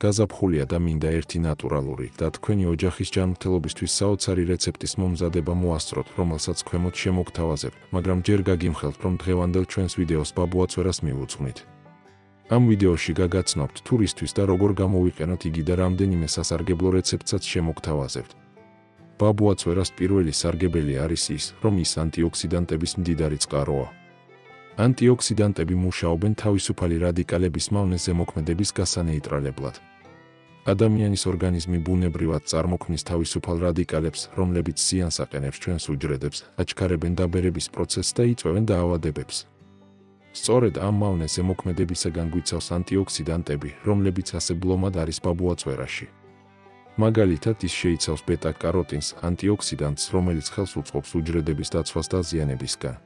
გაზაფხულია და მინდა ერთი ნატურალური და თქვენი ოჯახის ჯანმრთელობისთვის საოცარი რეცეპტის მომზადება მოასწროთ, რომელსაც ქვემოთ შემოგთავაზებ, მაგრამ ჯერ გაგიმხელთ, რომ დღევანდელ ჩვენს ვიდეოს ბაბუაცვერას მივუძღვნით. ამ ვიდეოში გაგაცნობთ თურისთვის და როგორ გამოვიყენოთ იგი და რამდენიმე სასარგებლო რეცეპტსაც შემოგთავაზებთ. ბაბუაცვერას პირველი სარგებელი არის ის, რომ ის ანტიოქსიდანტების მდიდარი წყაროა. ანტიოქსიდანტები მუშაობენ თავისუფალი რადიკალების მავნე ზემოქმედების გასანეიტრალებლად. ადამიანის ორგანიზმი ბუნებრივად წარმოქმნის თავისუფალ რადიკალებს, რომლებიც ზიანს აყენებს ჩვენს უჯრედებს, აჩქარებენ დაბერების პროცესს და იწვევენ დაავადებებს. სწორედ ამ მავნე ზემოქმედებისაგან გვიცავს ანტიოქსიდანტები, რომლებიც ასებლომად არის ბაბუაცვერაში. მაგალითად ის შეიცავს ბეტა-კაროტინს, ანტიოქსიდანტს, რომელიც ხელს უწყობს უჯრედების დაცვას დაზიანებისგან.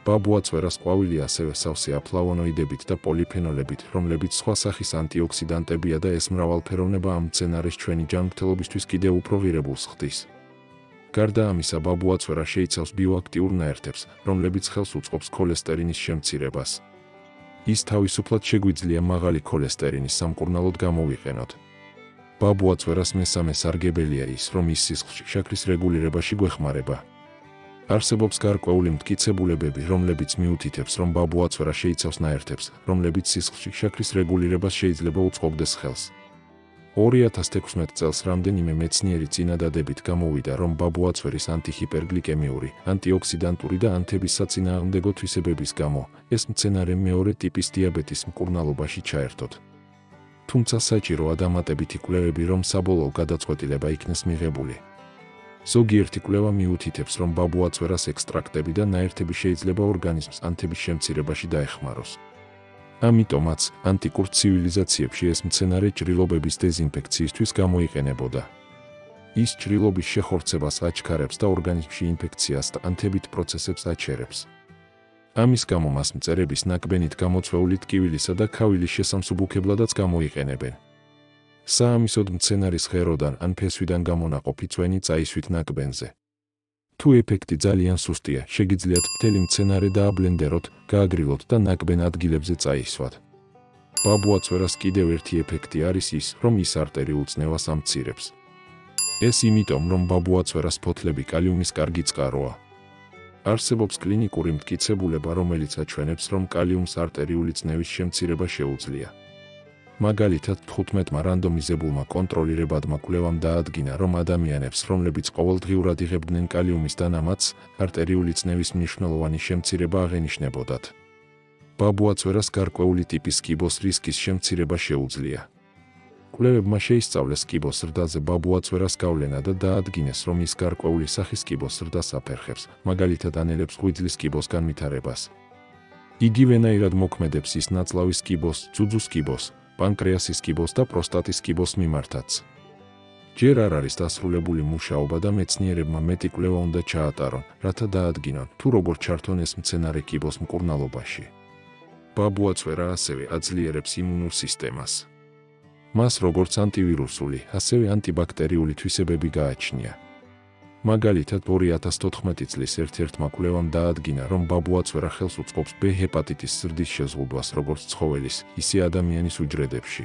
ბაბუაცვერას ყვავილი ასევე სავსეა ფლავონოიდებით და პოლიფენოლებით, რომლებიც სხვა სახის ანტიოქსიდანტებია და ეს მრავალფეროვნება ამ მცენარეს ჩვენი ჯანმრთელობისთვის კიდევ უფრო ღირებულს ხდის. გარდა ამისა, ბაბუაცვერა შეიცავს ბიოაქტიურ ნაერთებს, რომლებიც ხელს უწყობს ქოლესტერინის შემცირებას. ის თავისუფლად შეგვიძლია მაღალი ქოლესტერინის სამკურნალოდ გამოვიყენოთ. ბაბუაცვერას მესამე სარგებელია ის, რომ ის სისხლში შაქრის რეგულირებაში გვეხმარება. არსებობს გარკვეული მტკიცებულებები, რომლებიც მიუთითებს, რომ ბაბუაცვერა შეიცავს ნაერთებს, რომლებიც სისხლში შაქრის რეგულირებას შეიძლება უწყობდეს ხელს. 2016 წელს რამდენიმე მეცნიერი წინადადებით გამოვიდა, რომ ბაბუაცვერის ანტიჰიპერგლიკემიური, ანტიოქსიდანტური და ანთების საწინააღმდეგო თვისებების გამო ეს მცენარე მეორე ტიპის დიაბეტის მკურნალობაში ჩაერთოთ. თუმცა საჭიროა დამატებითი კვლევები, რომ საბოლოო გადაწყვეტილება იქნეს მიღებული. ზოგიერთი კვლევა მიუთითებს, რომ ბაბუაცვერას ექსტრაქტები და ნაერთები შეიძლება ორგანიზმს ანთების შემცირებაში დაეხმაროს. ამიტომაც, ანტიკურ ცივილიზაციებში ეს მცენარე ჭრილობების დეზინფექციისთვის გამოიყენებოდა. ის ჭრილობის შეხორცებას აჩქარებს და ორგანიზმში ინფექციას და ანთებით პროცესებს აჩერებს. ამის გამო მას მწერების ნაკბენით გამოწვეული ტკივილისა და ქავილის შესამსუბუქებლადაც გამოიყენებენ. საამისოდ მცენარის ღეროდან ან ფესვიდან გამონაყოფი წვენი წაისვით ნაკბენზე. თუ ეფექტი ძალიან სუსტია, შეგიძლიათ მთელი მცენარე დააბლენდეროთ, გააგრილოთ და ნაკბენ ადგილებზე წაისვათ. ბაბუაცვერას კიდევ ერთი ეფექტი არის ის, რომ ის არტერიულ წნევას ამცირებს. ეს იმიტომ, რომ ბაბუაცვერას ფოთლები კალიუმის კარგი წყაროა. არსებობს კლინიკური მტკიცებულება, რომელიც აჩვენებს, რომ კალიუმს არტერიული წნევის შემცირება შეუძლია. მაგალითად, 15-მა რანდომიზებულმა კონტროლირებადმა კვლევამ დაადგინა, რომ ადამიანებს, რომლებიც ყოველდღიურად იღებდნენ კალიუმის დანამატს, არტერიული წნევის მნიშვნელოვანი შემცირება აღენიშნებოდათ. ბაბუაცვერას გარკვეული ტიპის კიბოს რისკის შემცირება შეუძლია. კვლევებმა შეისწავლეს კიბოს ზრდაზე ბაბუაცვერას გავლენა და დაადგინეს, რომ ის გარკვეული სახის კიბოს ზრდას აფერხებს, მაგალითად ანელებს ღვიძლის კიბოს განვითარებას. იგივენაირად მოქმედებს ის ნაწლავის კიბოს, ძუძუს კიბოს, პანკრეასის კიბოს და პროსტატის კიბოს მიმართაც. ჯერ არ არის დასრულებული მუშაობა და მეცნიერებმა მეტი კვლევა უნდა ჩაატარონ, რათა დაადგინონ, თუ როგორ ჩართონ ეს მცენარე კიბოს მკურნალობაში. ბაბუაცვერა ასევე აძლიერებს იმუნურ სისტემას. მას როგორც ანტივირუსული, ასევე ანტიბაქტერიული თვისებები გააჩნია. მაგალითად, 2014 წლის ერთ-ერთმა კვლევამ დაადგინა, რომ ბაბუაცვერა ხელს უწყობს B ჰეპატიტის ზრდის შეზღუდვას როგორც ცხოველის, ისე ადამიანის უჯრედებში.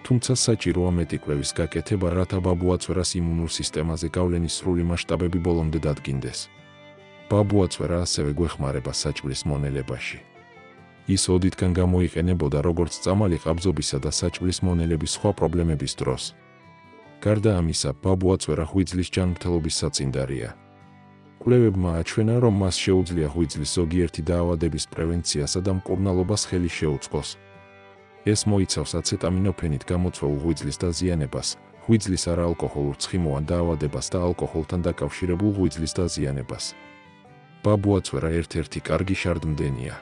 თუმცა საჭიროა მეტი კვლევის გაკეთება, რათა ბაბუაცვერას იმუნურ სისტემაზე გავლენის სრული მასშტაბები ბოლომდე დადგინდეს. ბაბუაცვერა ასევე გვეხმარება საჭმლის მონელებაში. ის ოდითგან გამოიყენებოდა როგორც წამალი ყაბზობისა და საჭმლის მონელების სხვა პრობლემების დროს. გარდა ამისა, ბაბუაცვერა ღვიძლის ჯანმრთელობის საწინდარია. კვლევებმა აჩვენა, რომ მას შეუძლია ღვიძლის ზოგიერთი დაავადების პრევენციასა და მკურნალობას ხელი შეუწყოს. ეს მოიცავს აცეტამინოფენით გამოწვეულ ღვიძლის დაზიანებას, ღვიძლის არაალკოჰოლურ ცხიმოვან დაავადებას და ალკოჰოლთან დაკავშირებულ ღვიძლის დაზიანებას. ბაბუაცვერა ერთ-ერთი კარგი შარდმდენია.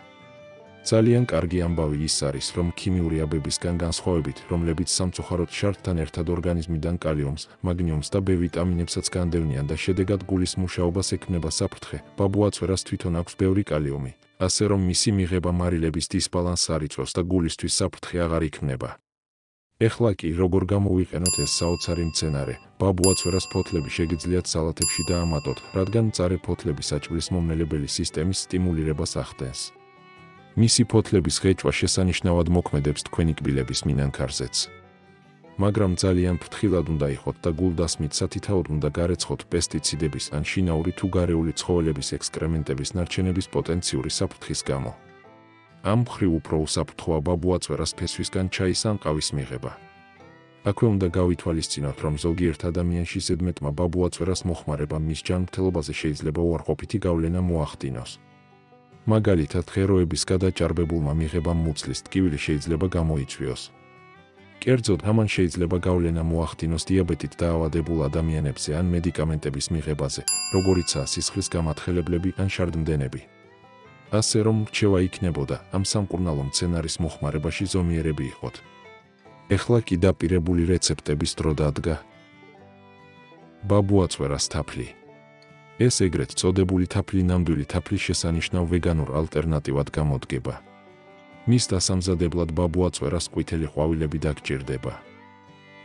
ძალიან კარგი ამბავი ის არის, რომ ქიმიური აბებისგან განსხვავებით, რომლებიც სამწუხაროდ შარდთან ერთად ორგანიზმიდან კალიუმს, მაგნიუმს და B ვიტამინებსაც განდევნიან და შედეგად გულის მუშაობას ექმნება საფრთხე, ბაბუაცვერას თვითონ აქვს ბევრი კალიუმი, ასე რომ მისი მიღება მარილების დისბალანსს არ იწვევს და გულისთვის საფრთხე აღარ იქმნება. ეხლა კი, როგორ გამოვიყენოთ ეს საოცარი მცენარე, ბაბუაცვერას ფოთლები შეგიძლიათ სალათებში დაამატოთ, რადგან მწარე ფოთლები საჭმლის მომნელებელი სისტემის სტიმულირებას ახდენს. მისი ფოთლების ღეჭვა შესანიშნავად მოქმედებს თქვენი კბილების მინანქარზეც. მაგრამ ძალიან ფრთხილად უნდა იყოთ და გულდასმით სათითაოდ უნდა გარეცხოთ პესტიციდების ან შინაური თუ გარეული ცხოველების ექსკრემენტების ნარჩენების პოტენციური საფრთხის გამო. ამ მხრივ უფრო უსაფრთხოა ბაბუაწვერას ფესვისგან ჩაის ან ყავის მიღება. აქვე უნდა გავითვალისწინოთ, რომ ზოგიერთ ადამიანში ზედმეტმა ბაბუაწვერას მოხმარება მის ჯანმრთელობაზე შეიძლება უარყოფითი გავლენა მოახდინოს. მაგალითად, ღეროების გადაჭარბებულმა მიღებამ მუცლის ტკივილი შეიძლება გამოიწვიოს. კერძოდ, ამან შეიძლება გავლენა მოახდინოს დიაბეტით დაავადებულ ადამიანებზე ან მედიკამენტების მიღებაზე, როგორიცაა სისხლის გამათხელებლები ან შარდმდენები. ასე რომ რჩევა იქნებოდა ამ სამკურნალო მცენარის მოხმარებაში ზომიერები იყოთ. ეხლა კი დაპირებული რეცეპტების დრო დადგა. ბაბუაწვერას თაფლი. ეს ეგრეთ წოდებული თაფლი ნამდვილი თაფლის შესანიშნავ ვეგანურ ალტერნატივად გამოდგება. მის დასამზადებლად ბაბუაწვერას ყვითელი ყვავილები დაგჭირდება.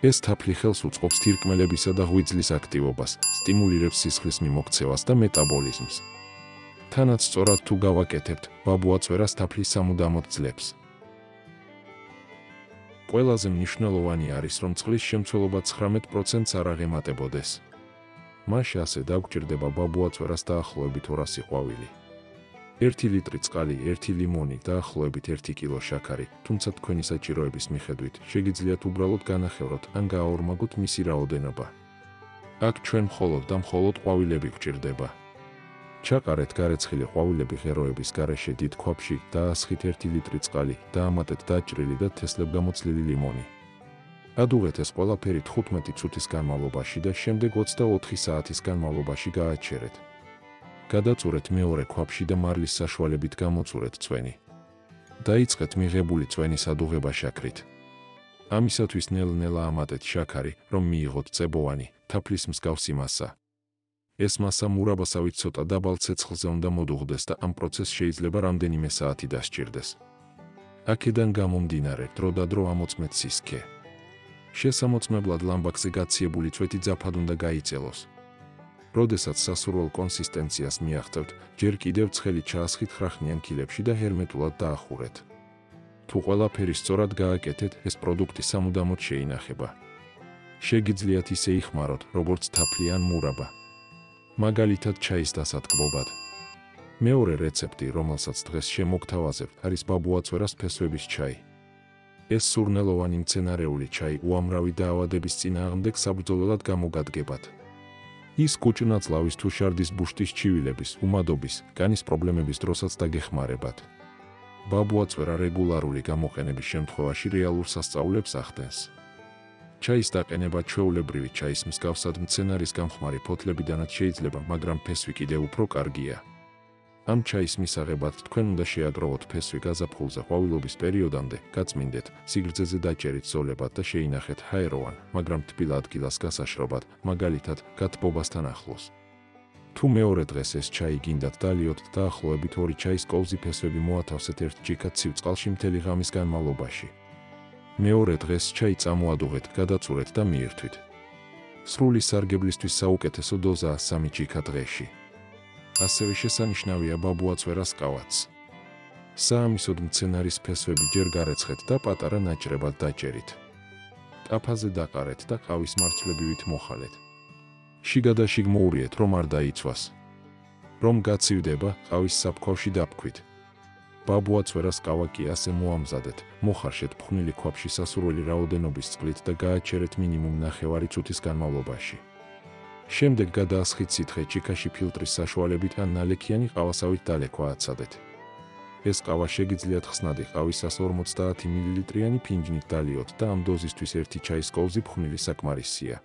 ეს თაფლი ხელს უწყობს თირკმელებისა და ღვიძლის აქტივობას, სტიმულირებს სისხლის მიმოქცევას და მეტაბოლიზმს. თანაც სწორად თუ გავაკეთებთ, ბაბუაწვერას თაფლი სამუდამოდ ძლებს. ყველაზე მნიშვნელოვანი არის, რომ წყლის შემცველობა 19%-ს არ აღემატებოდეს. მაშინ ასე დაგჭირდება ბაბუაწვერას დაახლოებით 200 ყვავილი. 1 ლიტრი წყალი, 1 ლიმონი, დაახლოებით 1 კილო შაქარი, თუმცა თქვენი საჭიროების მიხედვით შეგიძლიათ უბრალოდ განახევროთ ან გააორმაგოთ მისი რაოდენობა. აქ ჩვენ მხოლოდ და მხოლოდ ყვავილები გვჭირდება. ჩაყარეთ გარეცხილი ყვავილები ღეროების გარეშე დიდ ქვაბში, დაასხით 1 ლიტრი წყალი, დაამატეთ დაჭრილი და თესლებგამოცლილი ლიმონი. ადუღეთ ეს ყველაფერი 15 წუთის განმავლობაში და შემდეგ 24 საათის განმავლობაში გააჩერეთ. გადაწურეთ მეორე ქვაბში და მარლის საშუალებით გამოწურეთ წვენი. დაიწყეთ მიღებული წვენის ადუღება შაქრით. ამისათვის ნელ-ნელა ამატეთ შაქარი, რომ მიიღოთ წებოვანი, თაფლის მსგავსი მასა. ეს მასა მურაბასავით ცოტა დაბალ ცეცხლზე უნდა მოდუღდეს და ამ პროცესს შეიძლება რამდენიმე საათი დასჭირდეს. აქედან გამომდინარე, დრო და დრო ამოწმეთ სისქე. შესამოწმებლად ლამბაკზე გაციებული წვეთი ძაფად უნდა გაიწელოს. როდესაც სასურველ კონსისტენციას მიაღწევთ, ჯერ კიდევ ცხელი ჩაასხით ხრახნიან ქილებში და ჰერმეტულად დაახურეთ. თუ ყველაფერი სწორად გააკეთეთ, ეს პროდუქტი სამუდამოდ შეინახება. შეგიძლიათ ისე იხმაროთ, როგორც თაფლი ან მურაბა. მაგალითად ჩაის დასატკბობად. მეორე რეცეპტი, რომელსაც დღეს შემოგთავაზებთ, არის ბაბუაწვერას ფესვების ჩაი. ეს სურნელოვანი მცენარეული ჩაი უამრავი დაავადების წინააღმდეგ საბრძოლველად გამოგადგებათ. ის კუჭნაწლავის თუ შარდის ბუშტის ჩივილების, უმადობის, კანის პრობლემების დროსაც დაგეხმარებათ. ბაბუაწვერა რეგულარული გამოყენების შემთხვევაში რეალურ სასწაულებს ახდენს. ჩაის დაყენება ჩვეულებრივი ჩაის მსგავსად მცენარის გამხმარი ფოთლებიდანაც შეიძლება, მაგრამ ფესვი კიდევ უფრო კარგია. ამ ჩაის მისაღებად თქვენ უნდა შეაგროვოთ ფესვი გაზაფხულზე ყვავილობის პერიოდამდე, გაწმინდეთ, სიგრძეზე დაჭერით ზოლებად და შეინახეთ ჰაეროვან, მაგრამ თბილ ადგილას გასაშრობად, მაგალითად, გათბობასთან ახლოს. თუ მეორე დღეს ეს ჩაი გინდათ დალიოთ, დაახლოებით 2 ჩაის კოლზი ფესვები მოათავსეთ 1 ჯიქად ცივ წყალში მთელი ღამის განმავლობაში. მეორე დღეს ჩაი წამოადუღეთ, გადაწურეთ და მიირთვით. სრული სარგებლისთვის საუკეთესო დოზაა 3 ჯიქა დღეში. ასევე შესანიშნავია ბაბუაწვერას ყავაც. საამისოდ მცენარის ფესვები ჯერ გარეცხეთ და პატარა ნაჭრებად დაჭერით. ტაფაზე დაყარეთ და ყავის მარცვლებივით მოხალეთ. შიგადაშიგ მოურიეთ, რომ არ დაიცვას. რომ გაცივდება, ყავის საფქვავში დაფქვით. ბაბუაწვერას ყავა კი ასე მოამზადეთ, მოხარშეთ ფხვნილი ქვაბში სასურველი რაოდენობის წყლით და გააჩერეთ მინიმუმ 9 წუთის განმავლობაში. შემდეგ გადაასხით სითხე ჩიქაში ფილტრის საშუალებით ან ნალექიანი ყავასავით დალექვა აცადეთ. ეს ყავა შეგიძლიათ ხსნადი ყავის 150 მლ-იანი ფინჯნით დალიოთ და ამ დოზისთვის 1 ჩაის კოლზი ფხვნილი საკმარისია.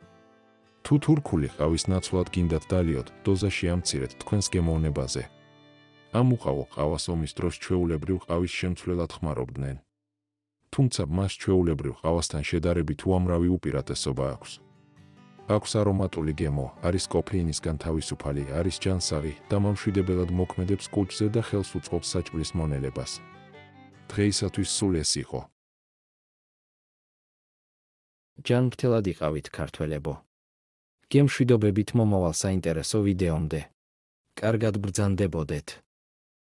თუ თურქული ყავის ნაცვლად გინდათ დალიოთ, დოზაში ამცირეთ თქვენს გემოვნებაზე. ამ უყავო ყავას ომის დროს ჩვეულებრივ ყავის შემცვლელად ხმარობდნენ. თუმცა მას ჩვეულებრივ ყავასთან შედარებით უამრავი უპირატესობა აქვს. აქვს არომატული გემო, არის კოფეინისგან თავისუფალი, არის ჯანსაღი, დამამშვიდებელად მოქმედებს კუჭზე და ხელს უწყობს საჭმლის მონელებას. დღეისათვის სულ ეს იყო. ჯანმრთელად იყავით ქართველებო. გემშვიდობებით მომავალ საინტერესო ვიდეომდე. კარგად ბრძანდებოდეთ.